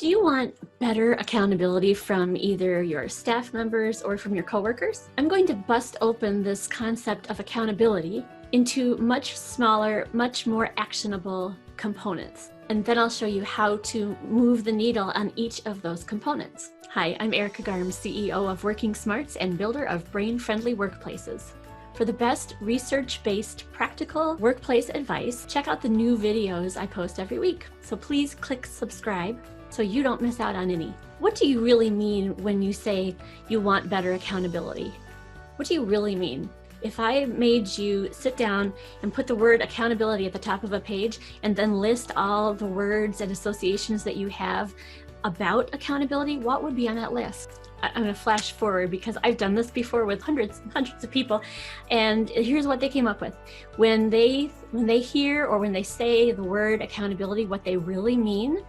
Do you want better accountability from either your staff members or from your coworkers? I'm going to bust open this concept of accountability into much smaller, much more actionable components. And then I'll show you how to move the needle on each of those components. Hi, I'm Erika Garms, CEO of Working Smarts and builder of brain-friendly workplaces. For the best research-based practical workplace advice, check out the new videos I post every week. So please click subscribe so you don't miss out on any. What do you really mean when you say you want better accountability? What do you really mean? If I made you sit down and put the word accountability at the top of a page and then list all the words and associations that you have about accountability, what would be on that list? I'm going to flash forward because I've done this before with hundreds of people, and here's what they came up with. When they hear or when they say the word accountability, what they really mean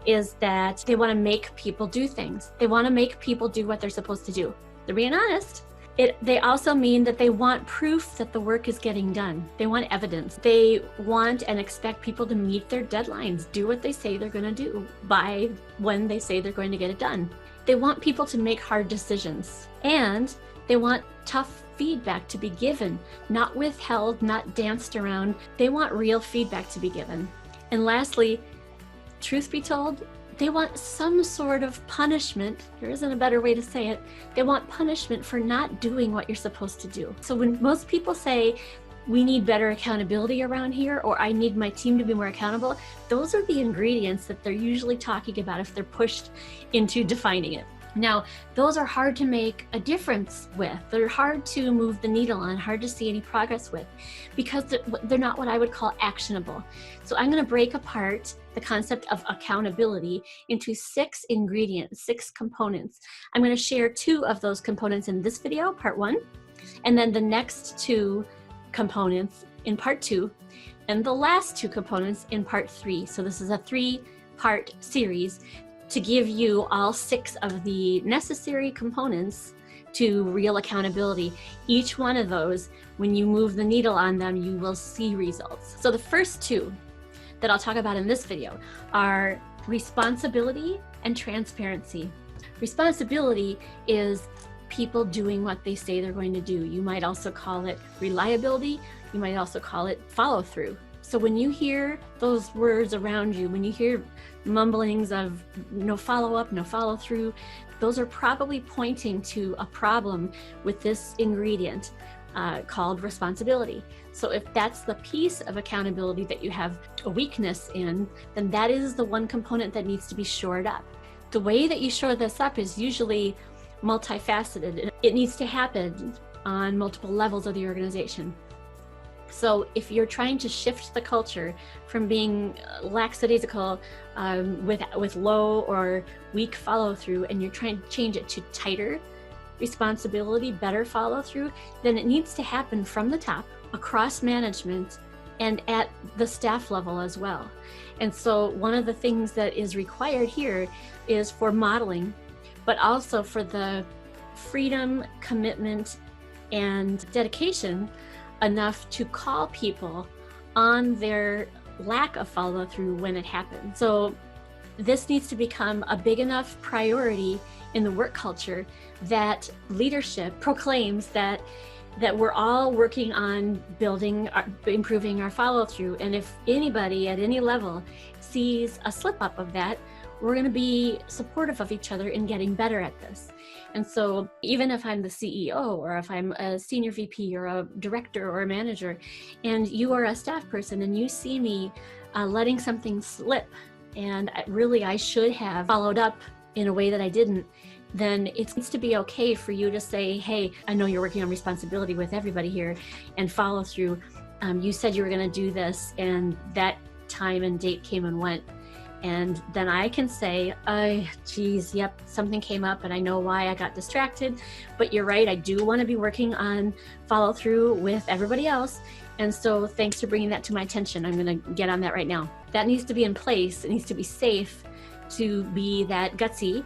is that they want to make people do things. They want to make people do what they're supposed to do. They're being honest. They also mean that they want proof that the work is getting done. They want evidence. They want and expect people to meet their deadlines, do what they say they're going to do by when they say they're going to get it done. They want people to make hard decisions, and they want tough feedback to be given, not withheld, not danced around. They want real feedback to be given. And lastly, truth be told, they want some sort of punishment. There isn't a better way to say it. They want punishment for not doing what you're supposed to do. So when most people say, we need better accountability around here, or I need my team to be more accountable, those are the ingredients that they're usually talking about if they're pushed into defining it. Now, those are hard to make a difference with. They're hard to move the needle on, hard to see any progress with, because they're not what I would call actionable. So I'm going to break apart the concept of accountability into 6 ingredients, 6 components. I'm going to share 2 of those components in this video, part 1, and then the next 2 components in part 2, and the last 2 components in part 3. So this is a 3-part series to give you all 6 of the necessary components to real accountability. Each one of those, when you move the needle on them, you will see results. So the first 2 that I'll talk about in this video are responsibility and transparency. Responsibility is people doing what they say they're going to do. You might also call it reliability. You might also call it follow through. So when you hear those words around you, when you hear mumblings of no follow-up, no follow-through, those are probably pointing to a problem with this ingredient called responsibility. So if that's the piece of accountability that you have a weakness in, then that is the one component that needs to be shored up. The way that you shore this up is usually multifaceted. It needs to happen on multiple levels of the organization. So if you're trying to shift the culture from being lackadaisical with low or weak follow through, and you're trying to change it to tighter responsibility, better follow through, then it needs to happen from the top, across management, and at the staff level as well. And so one of the things that is required here is for modeling, but also for the freedom, commitment, and dedication enough to call people on their lack of follow through when it happens. So this needs to become a big enough priority in the work culture that leadership proclaims that we're all working on improving our follow through. And if anybody at any level sees a slip up of that, we're going to be supportive of each other in getting better at this. And so even if I'm the CEO, or if I'm a senior VP or a director or a manager, and you are a staff person and you see me letting something slip, and I should have followed up in a way that I didn't, then it needs to be okay for you to say, hey, I know you're working on responsibility with everybody here and follow through. You said you were going to do this, and that time and date came and went. And then I can say, geez, yep, something came up and I know why I got distracted, but you're right, I do want to be working on follow through with everybody else. And so thanks for bringing that to my attention. I'm going to get on that right now. That needs to be in place. It needs to be safe to be that gutsy,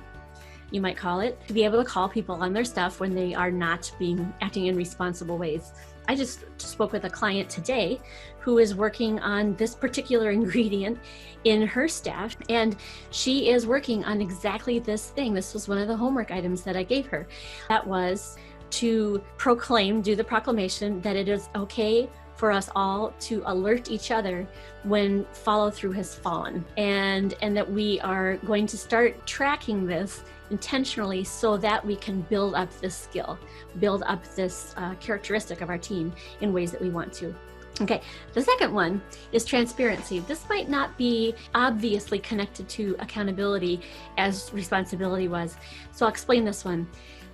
you might call it, to be able to call people on their stuff when they are not acting in responsible ways. I just spoke with a client today who is working on this particular ingredient in her staff, and she is working on exactly this thing. This was one of the homework items that I gave her. That was to do the proclamation that it is okay for us all to alert each other when follow through has fallen, and that we are going to start tracking this intentionally so that we can build up this skill, build up this characteristic of our team in ways that we want to. Okay, the second one is transparency. This might not be obviously connected to accountability as responsibility was, so I'll explain this one.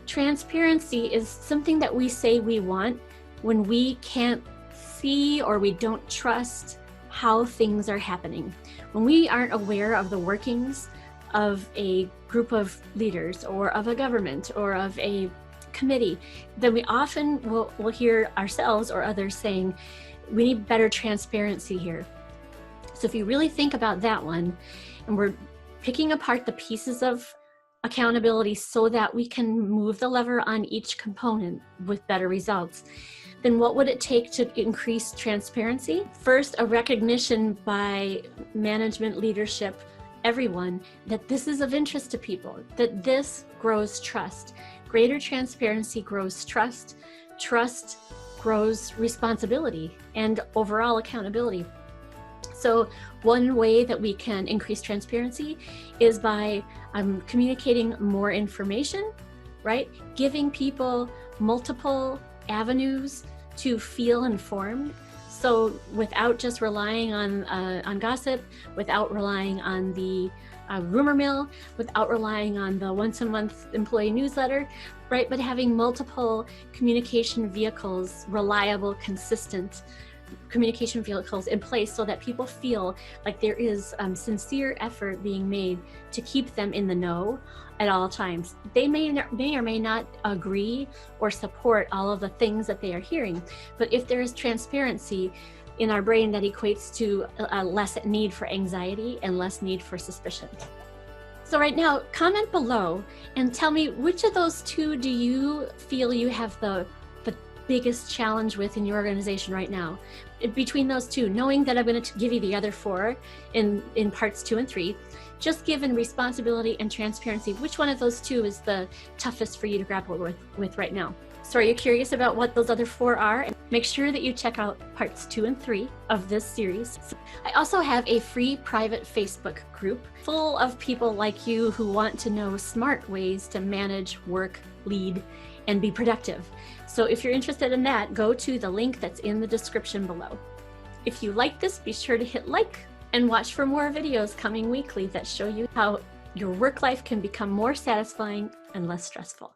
Transparency is something that we say we want when we can't see or we don't trust how things are happening. When we aren't aware of the workings of a group of leaders or of a government or of a committee, then we often will hear ourselves or others saying, we need better transparency here. So if you really think about that one, and we're picking apart the pieces of accountability so that we can move the lever on each component with better results, then what would it take to increase transparency? First, a recognition by management, leadership, everyone, that this is of interest to people, that this grows trust. Greater transparency grows trust. Trust grows responsibility and overall accountability. So one way that we can increase transparency is by communicating more information, right? Giving people multiple avenues to feel informed. So without just relying on gossip, without relying on the rumor mill, without relying on the once-a-month employee newsletter, right? But having multiple communication vehicles, reliable, consistent communication vehicles in place so that people feel like there is sincere effort being made to keep them in the know at all times. They may or may not agree or support all of the things that they are hearing, but if there is transparency in our brain, that equates to a less need for anxiety and less need for suspicion. So right now, comment below and tell me, which of those two do you feel you have the biggest challenge with in your organization right now? Between those two, knowing that I'm going to give you the other 4 in parts 2 and 3, just given responsibility and transparency, which one of those two is the toughest for you to grapple with right now? So are you curious about what those other 4 are? Make sure that you check out parts 2 and 3 of this series. I also have a free private Facebook group full of people like you who want to know smart ways to manage, work, lead, and be productive. So if you're interested in that, go to the link that's in the description below. If you like this, be sure to hit like and watch for more videos coming weekly that show you how your work life can become more satisfying and less stressful.